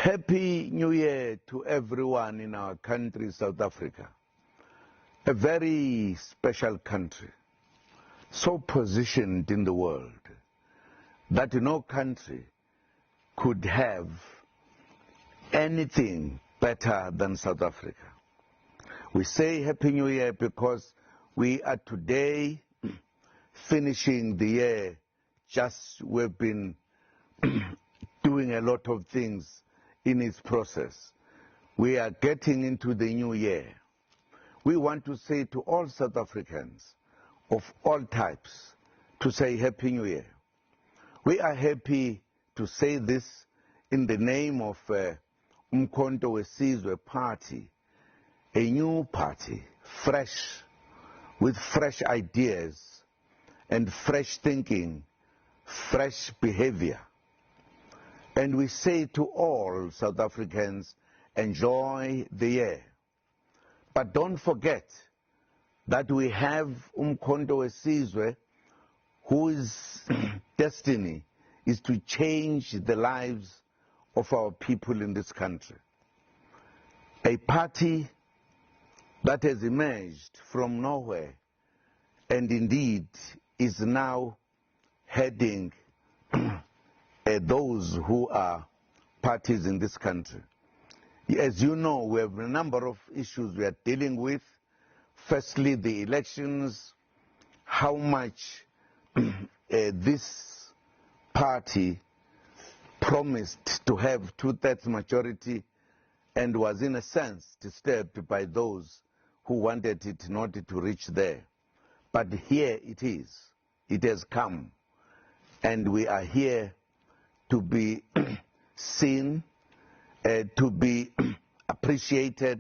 Happy New Year to everyone in our country, South Africa. A very special country, so positioned in the world that no country could have anything better than South Africa. We say Happy New Year because we are today finishing the year. We've been doing a lot of things in its process. We are getting into the new year. We want to say to all South Africans of all types to say Happy New Year. We are happy to say this in the name of Umkhonto Wesizwe Party, a new party, fresh, with fresh ideas and fresh thinking, fresh behavior. And we say to all South Africans, enjoy the year. But don't forget that we have Umkhonto Wesizwe, whose destiny is to change the lives of our people in this country. A party that has emerged from nowhere and indeed is now heading those who are parties in this country. As you know, we have a number of issues we are dealing with. Firstly, the elections, how much this party promised to have two-thirds majority and was in a sense disturbed by those who wanted it not to reach there. But here it is. It has come. And we are here to be seen, to be appreciated,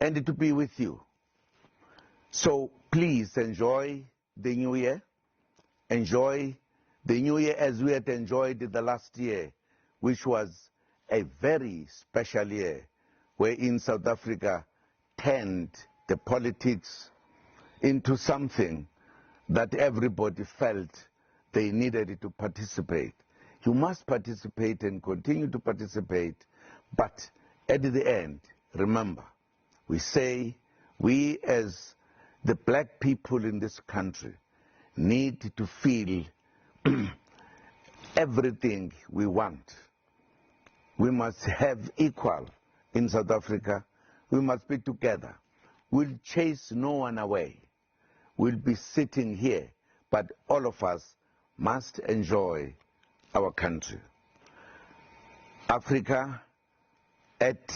and to be with you. So please enjoy the new year. Enjoy the new year as we had enjoyed the last year, which was a very special year, wherein South Africa turned the politics into something that everybody felt they needed to participate. You must participate and continue to participate, but at the end, remember, we say we as the black people in this country need to feel everything we want. We must have equal in South Africa. We must be together. We'll chase no one away. We'll be sitting here, but all of us must enjoy our country. Africa, at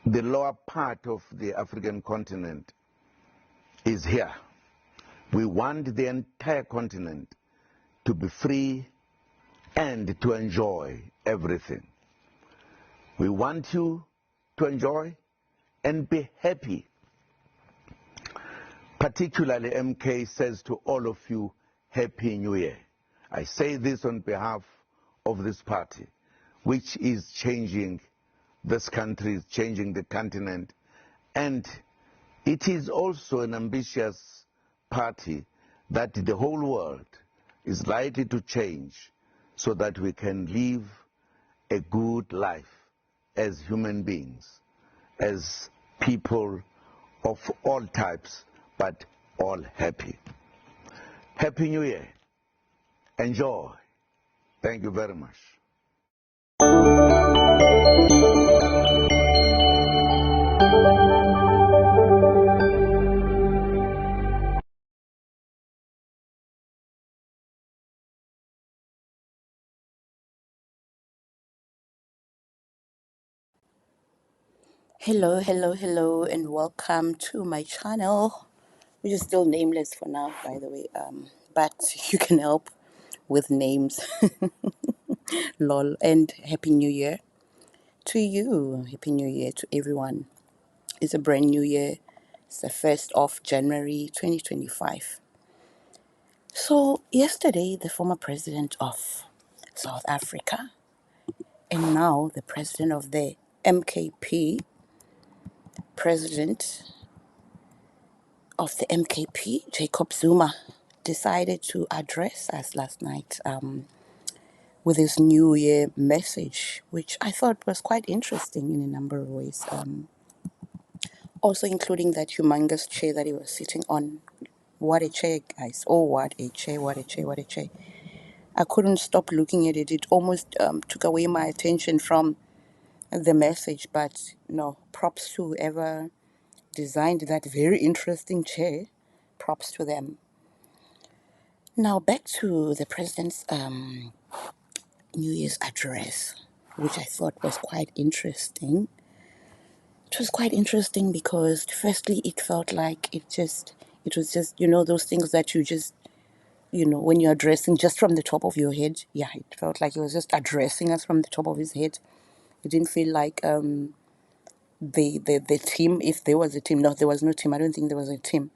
the lower part of the African continent, is here. We want the entire continent to be free and to enjoy everything. We want you to enjoy and be happy. Particularly, MK says to all of you, Happy New Year. I say this on behalf of this party, which is changing this country, changing the continent, and it is also an ambitious party that the whole world is likely to change so that we can live a good life as human beings, as people of all types, but all happy. Happy New Year. Enjoy. Thank you very much. Hello, and welcome to my channel, which is still nameless for now, by the way. But you can help with names. Lol, and Happy New Year to you. Happy New Year to everyone. It's a brand new year. It's the 1st of January 2025. So, yesterday, the former president of South Africa and now the president of the MKP, president of the Jacob Zuma, decided to address us last night with his New Year message, which I thought was quite interesting in a number of ways. Also, including that humongous chair that he was sitting on. What a chair, guys. Oh, what a chair, what a chair, what a chair. I couldn't stop looking at it. It almost took away my attention from the message, but no, props to whoever designed that very interesting chair. Props to them. Now, back to the president's New Year's address, which I thought was quite interesting. It was quite interesting because, firstly, it felt like it was just, those things that you just, when you're addressing just from the top of your head. Yeah, it felt like he was just addressing us from the top of his head. It didn't feel like the team, if there was a team. No, there was no team. I don't think there was a team.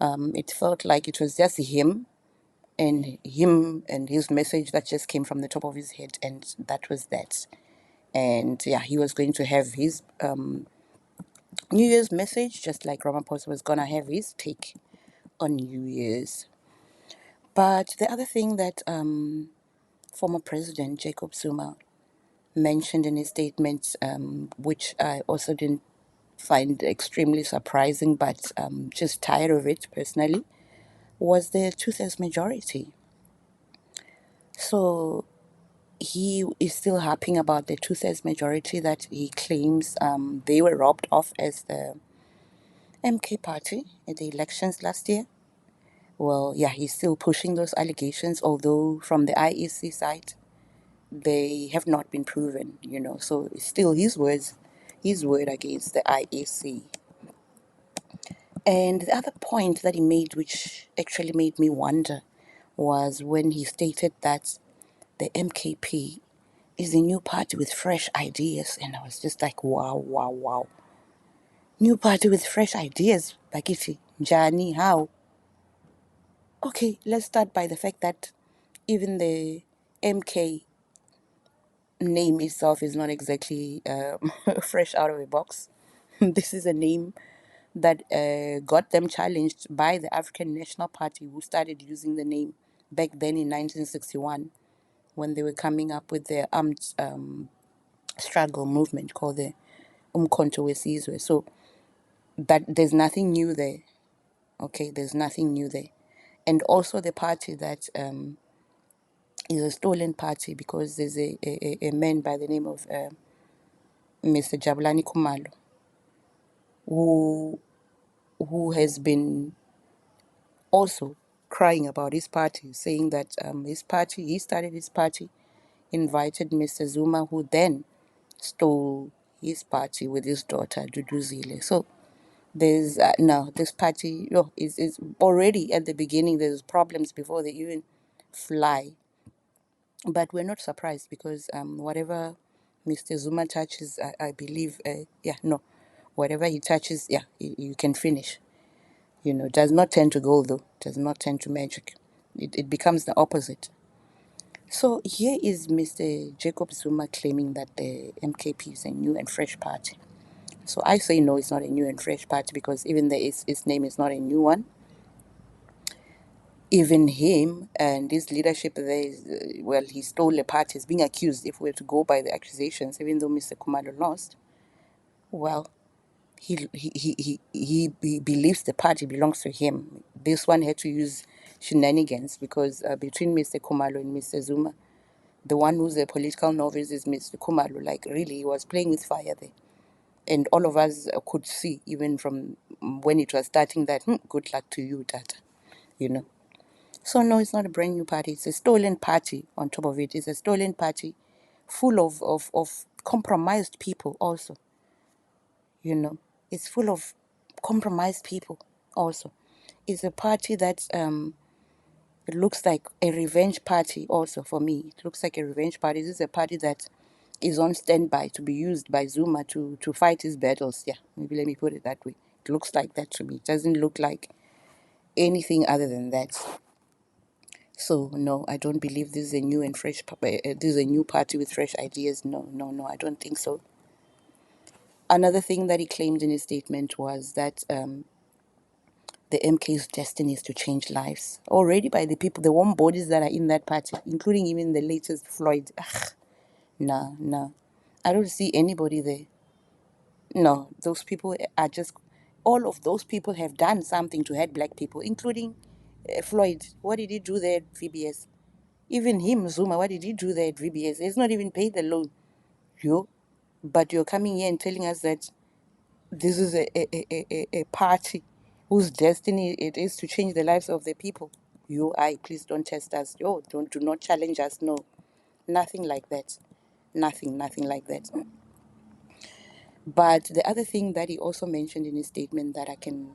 It felt like it was just him and his message that just came from the top of his head, and that was that. And yeah, he was going to have his New Year's message, just like Ramaphosa was gonna have his take on New Year's. But the other thing that former President Jacob Zuma mentioned in his statement, which I also didn't find extremely surprising, but just tired of it personally, was the two-thirds majority. So he is still harping about the two-thirds majority that he claims they were robbed of as the MK party at the elections last year. Well, yeah, he's still pushing those allegations, although from the IEC side, they have not been proven. So it's still his word against the IEC. And the other point that he made, which actually made me wonder, was when he stated that the MKP is a new party with fresh ideas. And I was just like, wow, wow, wow. New party with fresh ideas, Bakiti. Jani, how? Okay, let's start by the fact that even the MK name itself is not exactly fresh out of a box. This is a name that got them challenged by the African National Party, who started using the name back then in 1961 when they were coming up with their armed struggle movement called the Umkhonto Wesizwe. So that there's nothing new there. Okay, there's nothing new there. And also the party that is a stolen party because there's a man by the name of Mr. Jabulani Kumalo who has been also crying about his party, saying that he started his party, invited Mr. Zuma, who then stole his party with his daughter, Duduzile. So there's now this party is already at the beginning, there's problems before they even fly. But we're not surprised because whatever Mr. Zuma touches, I believe, whatever he touches, you can finish. Does not tend to gold though, does not tend to magic. It becomes the opposite. So here is Mr. Jacob Zuma claiming that the MKP is a new and fresh party. So I say no, it's not a new and fresh party because even its name is not a new one. Even him and his leadership there is, he stole a party, is being accused, if we're to go by the accusations, even though Mr. Kumalo lost. Well, he believes the party belongs to him. This one had to use shenanigans because between Mr. Kumalo and Mr. Zuma, the one who's a political novice is Mr. Kumalo. Like, really, he was playing with fire there. And all of us could see, even from when it was starting, that good luck to you, Tata. You know. So no, it's not a brand new party. It's a stolen party on top of it. It's a stolen party full of compromised people also. It's full of compromised people also. It's a party that it looks like a revenge party also for me. It looks like a revenge party. This is a party that is on standby to be used by Zuma to fight his battles. Yeah, maybe let me put it that way. It looks like that to me. It doesn't look like anything other than that. So no, I don't believe this is a new and fresh. This is a new party with fresh ideas. No, no, no, I don't think so. Another thing that he claimed in his statement was that the MK's destiny is to change lives already by the people, the warm bodies that are in that party, including even the latest Floyd. Ugh, no, no, I don't see anybody there. No, those people are just, all of those people have done something to hurt black people, including Floyd. What did he do there at VBS? Even him, Zuma, what did he do there at VBS? He's not even paid the loan. You, but you're coming here and telling us that this is a party whose destiny it is to change the lives of the people. Please don't test us. Do not challenge us. No, nothing like that. Nothing like that. But the other thing that he also mentioned in his statement that I can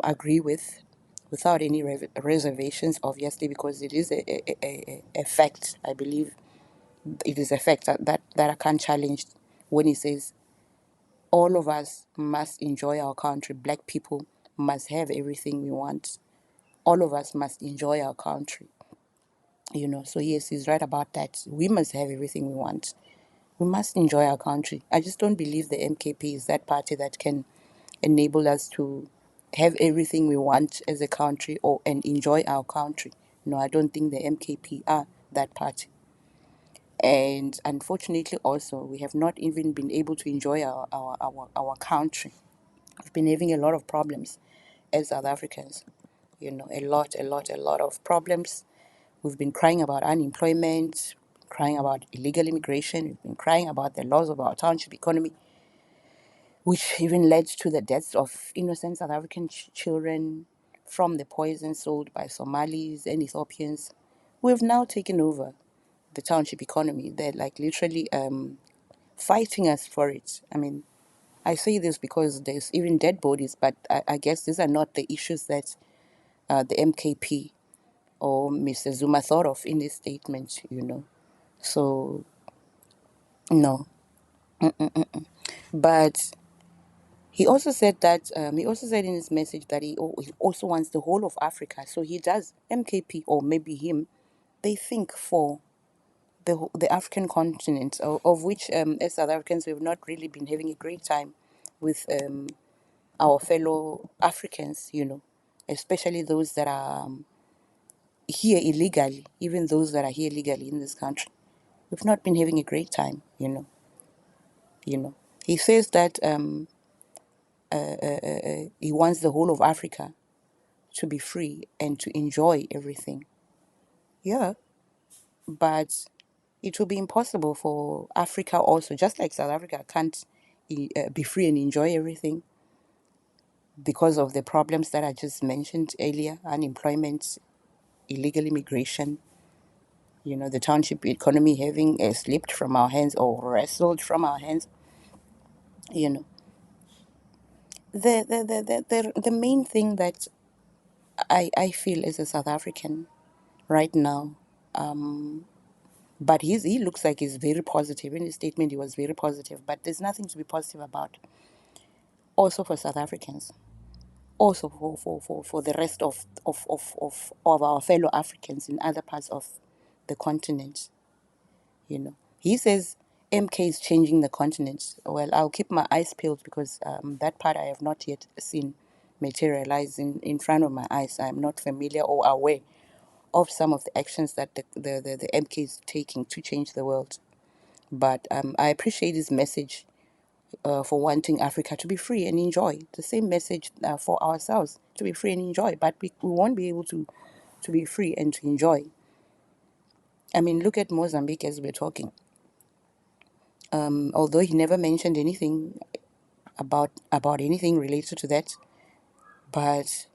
agree with without any reservations, obviously, because it is a fact. I believe it is a fact that I can't challenge when he says all of us must enjoy our country. Black people must have everything we want. All of us must enjoy our country. So yes, he's right about that. We must have everything we want. We must enjoy our country. I just don't believe the MKP is that party that can enable us to have everything we want as a country and enjoy our country. No, I don't think the MKP are that party. And unfortunately, also, we have not even been able to enjoy our country. We've been having a lot of problems as South Africans. A lot of problems. We've been crying about unemployment, crying about illegal immigration, we've been crying about the loss of our township economy, which even led to the deaths of innocent South African children from the poison sold by Somalis and Ethiopians. We've now taken over the township economy. They're like literally fighting us for it. I mean, I say this because there's even dead bodies, but I guess these are not the issues that the MKP or Mr. Zuma thought of in his statement. So, no. But he also said in his message that he also wants the whole of Africa. So he does, MKP or maybe him, they think for the African continent, of which as South Africans we've not really been having a great time with our fellow Africans, especially those that are here illegally, even those that are here illegally in this country. We've not been having a great time. He says that he wants the whole of Africa to be free and to enjoy everything. Yeah, but it will be impossible for Africa also, just like South Africa can't be free and enjoy everything because of the problems that I just mentioned earlier: unemployment, illegal immigration, the township economy having slipped from our hands or wrestled from our hands. You know, the main thing that I feel as a South African right now, but he looks like he's very positive. In his statement, he was very positive, but there's nothing to be positive about. Also for South Africans, also for the rest of our fellow Africans in other parts of the continent. He says MK is changing the continent. Well, I'll keep my eyes peeled because that part I have not yet seen materialize in front of my eyes. I'm not familiar or aware of some of the actions that the MK is taking to change the world. But I appreciate his message for wanting Africa to be free and enjoy. The same message for ourselves to be free and enjoy. But we won't be able to be free and to enjoy. I mean, look at Mozambique as we're talking. Although he never mentioned anything about anything related to that, but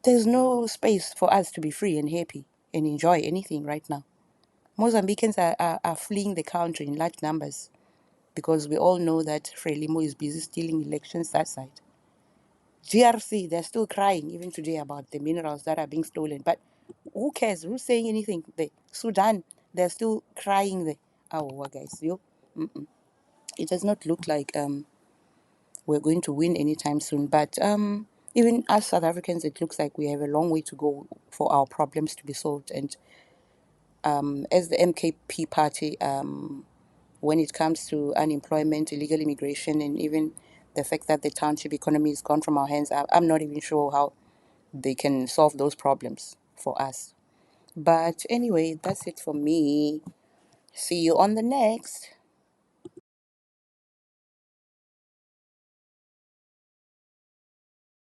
there's no space for us to be free and happy and enjoy anything right now. Mozambicans are fleeing the country in large numbers because we all know that Frelimo is busy stealing elections that side. GRC, they're still crying even today about the minerals that are being stolen. But who cares? Who's saying anything there? Sudan, they're still crying there. Oh, guys, it does not look like we're going to win anytime soon. But even as South Africans, it looks like we have a long way to go for our problems to be solved. And as the MKP party, when it comes to unemployment, illegal immigration, and even The fact that the township economy is gone from our hands, I'm not even sure how they can solve those problems for us. But anyway, that's it for me. See you on the next.